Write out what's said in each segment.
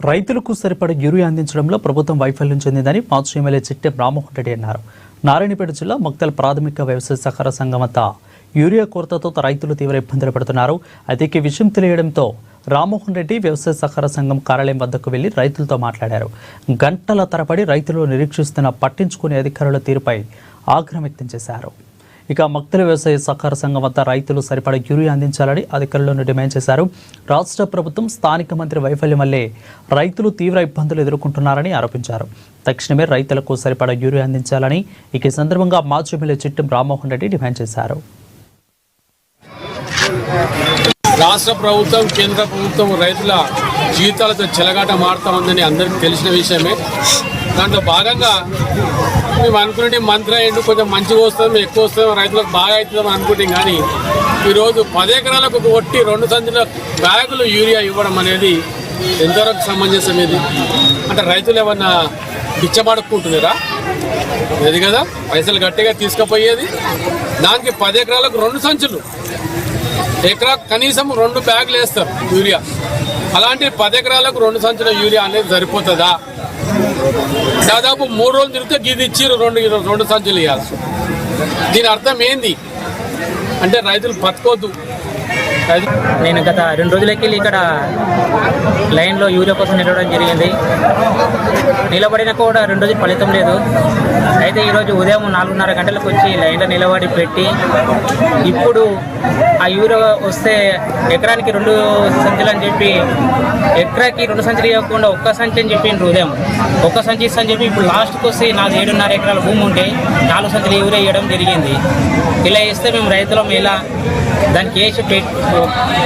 రైతులకు సరిపడ యూరియా అందించడంలో ప్రభుత్వం వైఫల్యం చెందిందని మాజీ ఎమ్మెల్యే చిట్టెం రామ్మోహన్ రెడ్డి అన్నారు. నారాయణపేట జిల్లా మక్తల్ ప్రాథమిక వ్యవసాయ సహకార సంఘం వద్ద యూరియా కొరతతో రైతులు తీవ్ర ఇబ్బందులు పడుతున్నారు. అయితే ఈ విషయం తెలియడంతో రామ్మోహన్ రెడ్డి వ్యవసాయ సహకార సంఘం కార్యాలయం వద్దకు వెళ్లి రైతులతో మాట్లాడారు. గంటల తరబడి రైతులు నిరీక్షిస్తున్న పట్టించుకునే అధికారుల తీరుపై ఆగ్రహం వ్యక్తం చేశారు. ఇక మక్తల వ్యవసాయ సహకార సంఘం వద్ద రైతులు సరిపడా యూరియా అందించాలని అధికారులను డిమాండ్ చేశారు. రాష్ట్ర ప్రభుత్వం స్థానిక మంత్రి వైఫల్యం వల్లే రైతులు తీవ్ర ఇబ్బందులు ఎదుర్కొంటున్నారని ఆరోపించారు. తక్షణమే రైతులకు సరిపడా యూరియా అందించాలని ఈ సందర్భంగా మాజీ ఎమ్మెల్యే చిట్టెం రామ్మోహన్ రెడ్డి డిమాండ్ చేశారు. రాష్ట్ర ప్రభుత్వం కేంద్ర ప్రభుత్వం రైతుల జీవితాలతో చెలగాట మారుతా ఉందని అందరికీ తెలిసిన విషయమే. దాంట్లో భాగంగా మేము అనుకునే మంత్రి అయ్యిండు కొంచెం మంచిగా వస్తుంది, మేము ఎక్కువ వస్తాం, రైతులకు బాగా అవుతుందని అనుకుంటాం. కానీ ఈరోజు 10 ఎకరాలకు ఒక ఒట్టి 2 సంచుల బ్యాగులు యూరియా ఇవ్వడం అనేది ఎంతవరకు సమంజసం? ఇది అంటే రైతులు ఏమన్నా పిచ్చబడుకుంటున్నారా? అది కదా పైసలు గట్టిగా తీసుకుపోయేది. దానికి 10 ఎకరాలకు 2 సంచులు, ఎకరా కనీసం 2 బ్యాగులు వేస్తారు యూరియా. అలాంటి 10 ఎకరాలకు 2 సంచుల యూరియా అనేది సరిపోతుందా? దాదాపు 3 రోజులు తిరిగితే గీది ఇచ్చిరు 2 సంచులు ఇవ్వాల్సి. దీని అర్థం ఏంది అంటే రైతులు బతకొద్దు. నేను గత 2 రోజులకి ఇక్కడ లైన్లో యూరియా కోసం నిలవడం జరిగింది. నిలబడిన కూడా 2 రోజులు ఫలితం లేదు. అయితే ఈరోజు ఉదయం 4:30 గంటలకు వచ్చి లైన్లో నిలబడి పెట్టి ఇప్పుడు ఆ యూరియా వస్తే ఎకరానికి 2 సంచులు అని చెప్పి ఎకరాకి 2 సంచులు ఇవ్వకుండా 1 సంచి అని చెప్పిండ్రు. ఉదయం 1 సంచి ఇస్తా చెప్పి ఇప్పుడు లాస్ట్కి వస్తే నాకు 7.5 ఎకరాల భూమి ఉంటే 4 సంచులు యూరియా ఇవ్వడం జరిగింది. ఇలా ఇస్తే మేము రైతులం ఇలా దానికి వేసి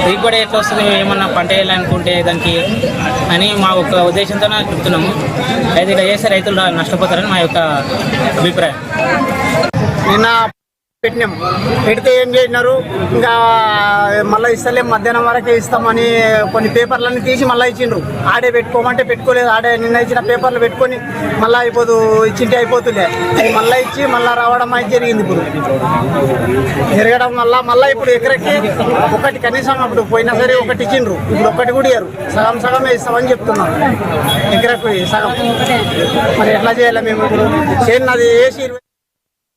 దిగుబడి ఎట్లా వస్తుంది, ఏమన్నా పంట వేయాలనుకుంటే దానికి అని మా యొక్క ఉద్దేశంతో చెప్తున్నాము. అయితే ఇలా చేస్తే రైతులు నష్టపోతారని మా యొక్క అభిప్రాయం. నిన్న పెట్టినాము, పెడితే ఏం చేసినారు, ఇంకా మళ్ళీ ఇస్తలేం, మధ్యాహ్నం వరకే ఇస్తామని కొన్ని పేపర్లన్నీ తీసి మళ్ళీ ఇచ్చిండ్రు. ఆడే పెట్టుకోమంటే పెట్టుకోలేదు. ఆడే నిన్న ఇచ్చిన పేపర్లు పెట్టుకొని మళ్ళీ ఇచ్చింటే అయిపోతుండే. అది మళ్ళీ ఇచ్చి మళ్ళీ రావడం అయితే జరిగింది. ఇప్పుడు జరగడం వల్ల మళ్ళీ ఇప్పుడు ఎకరకి ఒకటి కనీసం అప్పుడు పోయినా సరే ఒకటి ఇచ్చిండ్రు, ఇప్పుడు ఒకటి కూడా ఇయ్యరు. సగం సగమే ఇస్తామని చెప్తున్నాం. ఎకరకు సగం మరి ఎట్లా చేయాలి మేము? ఇప్పుడు చేను అది వేసి